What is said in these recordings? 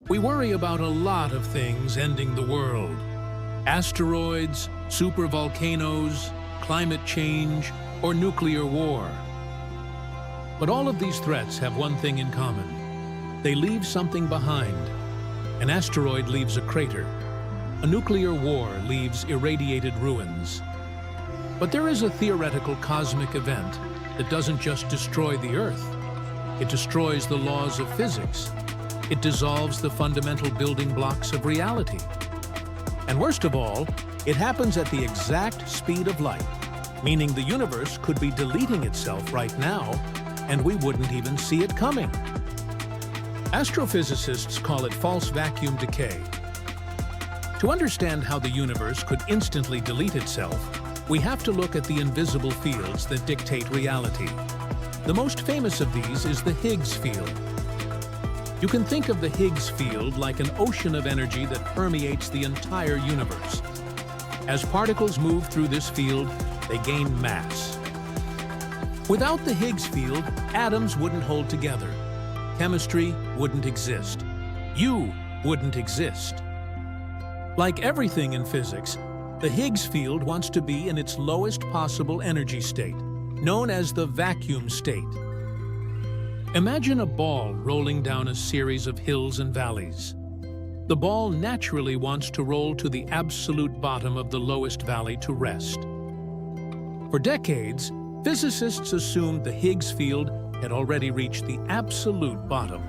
We worry about a lot of things ending the world. Asteroids, supervolcanoes, climate change, or nuclear war. But all of these threats have one thing in common. They leave something behind. An asteroid leaves a crater. A nuclear war leaves irradiated ruins. But there is a theoretical cosmic event that doesn't just destroy the Earth. It destroys the laws of physics. It dissolves the fundamental building blocks of reality. And worst of all, it happens at the exact speed of light, meaning the universe could be deleting itself right now, and we wouldn't even see it coming. Astrophysicists call it false vacuum decay. To understand how the universe could instantly delete itself, we have to look at the invisible fields that dictate reality. The most famous of these is the Higgs field. You can think of the Higgs field like an ocean of energy that permeates the entire universe. As particles move through this field, they gain mass. Without the Higgs field, atoms wouldn't hold together. Chemistry wouldn't exist. You wouldn't exist. Like everything in physics, the Higgs field wants to be in its lowest possible energy state, known as the vacuum state. Imagine a ball rolling down a series of hills and valleys. The ball naturally wants to roll to the absolute bottom of the lowest valley to rest. For decades, physicists assumed the Higgs field had already reached the absolute bottom.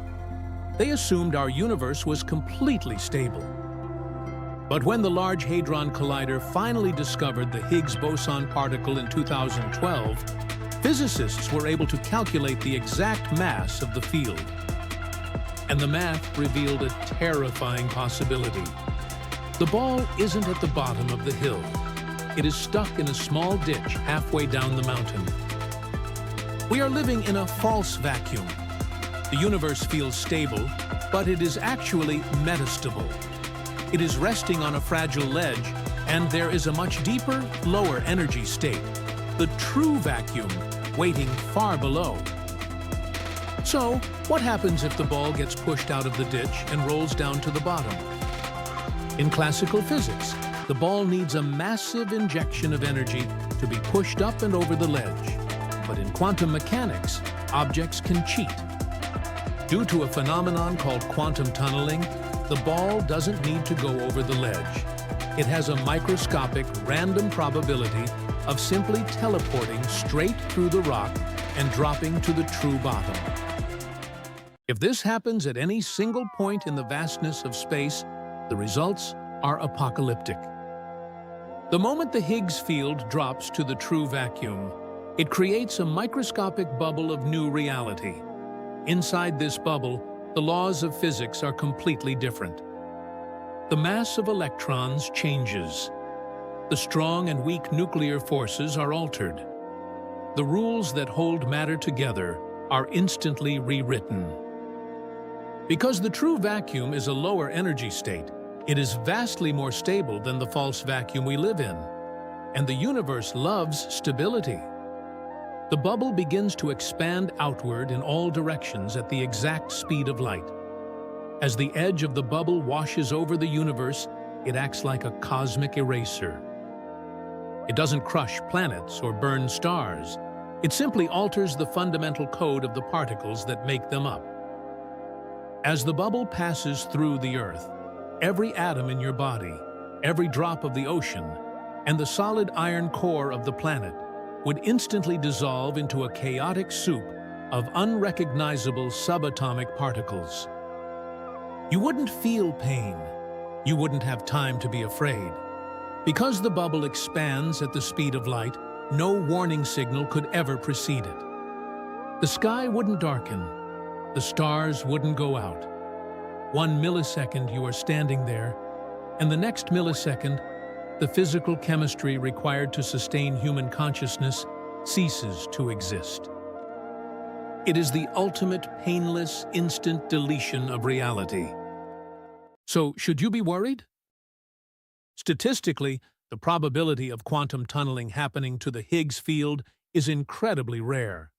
They assumed our universe was completely stable. But when the Large Hadron Collider finally discovered the Higgs boson particle in 2012, physicists were able to calculate the exact mass of the field. And the math revealed a terrifying possibility. The ball isn't at the bottom of the hill. It is stuck in a small ditch halfway down the mountain. We are living in a false vacuum. The universe feels stable, but it is actually metastable. It is resting on a fragile ledge, and there is a much deeper, lower energy state, the true vacuum, waiting far below. So, what happens if the ball gets pushed out of the ditch and rolls down to the bottom? In classical physics, the ball needs a massive injection of energy to be pushed up and over the ledge. But in quantum mechanics, objects can cheat. Due to a phenomenon called quantum tunneling, the ball doesn't need to go over the ledge. It has a microscopic, random probability of simply teleporting straight through the rock and dropping to the true bottom. If this happens at any single point in the vastness of space, the results are apocalyptic. The moment the Higgs field drops to the true vacuum, it creates a microscopic bubble of new reality. Inside this bubble, the laws of physics are completely different. The mass of electrons changes. The strong and weak nuclear forces are altered. The rules that hold matter together are instantly rewritten. Because the true vacuum is a lower energy state, it is vastly more stable than the false vacuum we live in. And the universe loves stability. The bubble begins to expand outward in all directions at the exact speed of light. As the edge of the bubble washes over the universe, it acts like a cosmic eraser. It doesn't crush planets or burn stars. It simply alters the fundamental code of the particles that make them up. As the bubble passes through the Earth, every atom in your body, every drop of the ocean, and the solid iron core of the planet would instantly dissolve into a chaotic soup of unrecognizable subatomic particles. You wouldn't feel pain. You wouldn't have time to be afraid. Because the bubble expands at the speed of light, no warning signal could ever precede it. The sky wouldn't darken. The stars wouldn't go out. 1 millisecond you are standing there, and the next millisecond, the physical chemistry required to sustain human consciousness ceases to exist. It is the ultimate painless, instant deletion of reality. So, should you be worried? Statistically, the probability of quantum tunneling happening to the Higgs field is incredibly rare.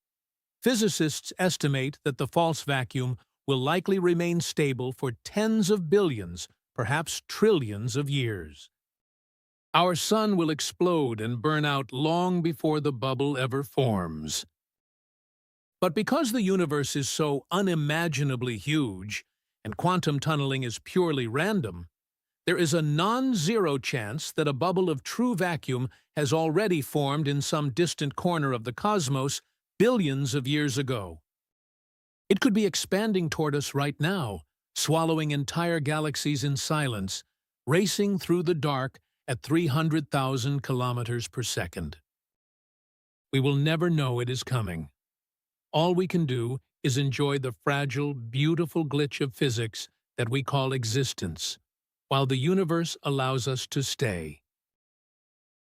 Physicists estimate that the false vacuum will likely remain stable for tens of billions, perhaps trillions of years. Our sun will explode and burn out long before the bubble ever forms. But because the universe is so unimaginably huge, and quantum tunneling is purely random, there is a non-zero chance that a bubble of true vacuum has already formed in some distant corner of the cosmos billions of years ago. It could be expanding toward us right now, swallowing entire galaxies in silence, racing through the dark at 300,000 kilometers per second. We will never know it is coming. All we can do is enjoy the fragile, beautiful glitch of physics that we call existence, while the universe allows us to stay.